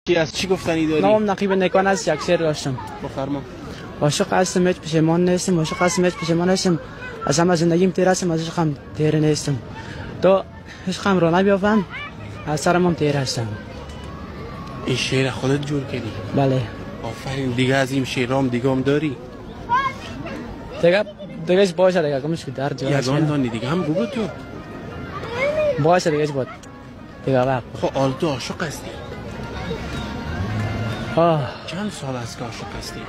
چی از چی گفتنی داری؟ نام نقیب نکان از یک شعر داشتم. بفرما. عاشق هستم هیچ پشیمان نیستم، عاشق هستم هیچ پشیمان نیستم، از همه زندگیم تیر هستم، از عشقم تیر نیستم. تو عشقم رو نبیافم، از سرم تیر هستم. این شعر خودت جور کردی؟ بله. آفرین. دیگه از این شعرام دیگه هم داری؟ دیگه باشه دیگه کمش که در جا یگان دانی دیگه هم بگو تو. باشه دیگه بود دیگه وقت. خب آل تو عاشق هستی؟ چند سال است که عاشق هستی؟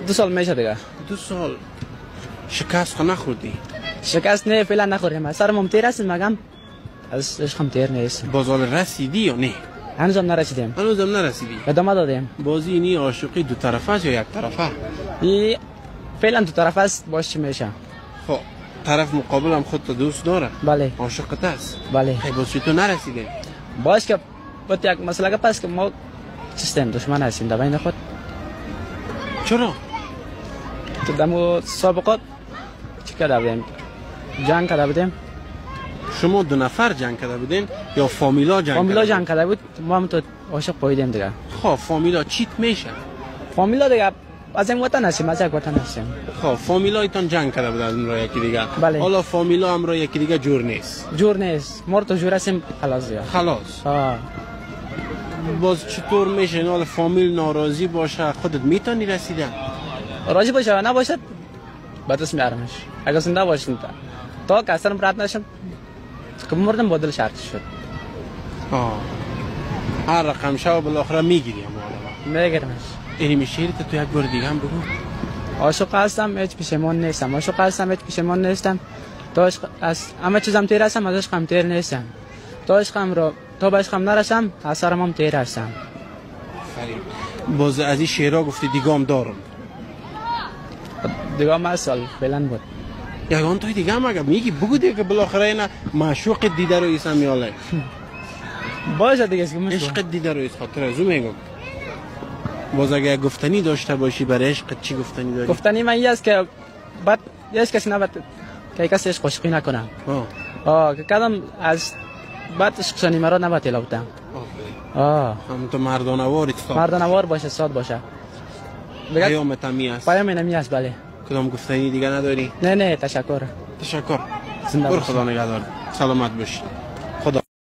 2 سال میشه دیگه. 2 سال. شکست خو نخوردی؟ شکست نه فعلا نخوردم، سرم تیر هست مگم از عشقم تیر نیست. بازار رسیدی یا نه؟ هنوزم نرسیدم. هنوزم نرسیدی؟ ادامه دادم. بازی اینی عاشقی دو طرفه است یا یک طرفه؟ فعلا دو طرفه است، باش چی میشه؟ خب طرف مقابل هم خودت دوست داره؟ بله. عاشقت است؟ بله. خیلی باز تو نرسیدی؟ باش که بود یک مسئله که پس که ما سیستم دشمن هستیم در بین خود. چرا؟ تو دمو سابقات چی کرده بودیم؟ جنگ کرده بودیم. شما 2 نفر جنگ کرده بودین یا فامیلا جنگ؟ فامیلا جنگ کرده بود، ما هم تو عاشق پاییدیم دیگه. خب فامیلا چیت میشه؟ فامیلا دیگه از این وطن هستیم، از یک وطن هستیم. خب فامیلا ایتان جنگ کرده بود از اون را یکی دیگه. بله. حالا فامیلا هم را یکی دیگه جور نیست. جور نیست. ما تو جور هستیم خلاص دیگه. خلاص. باز چطور میشه حالا فامیل ناراضی باشه خودت میتونی رسیدن؟ راضی باشه و نباشد بعدش میارمش. اگه زنده باشین تا که اصلا برات نشم که مردم با دل شرط شد. هر رقم شو بالاخره میگیری اما میگیرمش. این میشه تو یک بار دیگه هم بگو. عاشق هستم هیچ پشیمان نیستم، عاشق هستم هیچ پشیمان نیستم، تو عشق از همه چیزم تیر هستم، از عشقم تیر نیستم. تو عشقم رو تو به عشقم نرسم، از سرم هم تیر هستم. باز از این شعرها گفتی دیگه هم دارم. دیگه هم از سال فعلا بود. یگان توی دیگه هم اگه میگی بگو دیگه که بالاخره اینا معشوق دیده رو ایسم یاله. باشه دیگه اسم عشق دیده رو ایس خاطر ازو میگم. باز اگه گفتنی داشته باشی برای عشق چی گفتنی داری؟ گفتنی من این است که بعد یک کسی نباید که کسی عشق عاشقی نکنه. که کدام از بعد عشقشانی مرا نباید الاوتم. هم تو مردانواری مردانوار باشه، ساد باشه. پیامت همی است. پیام اینمی است. بله. کدام گفتنی دیگه نداری؟ نه تشکر. تشکر. زنده بر خدا نگهدار. سلامت باشی.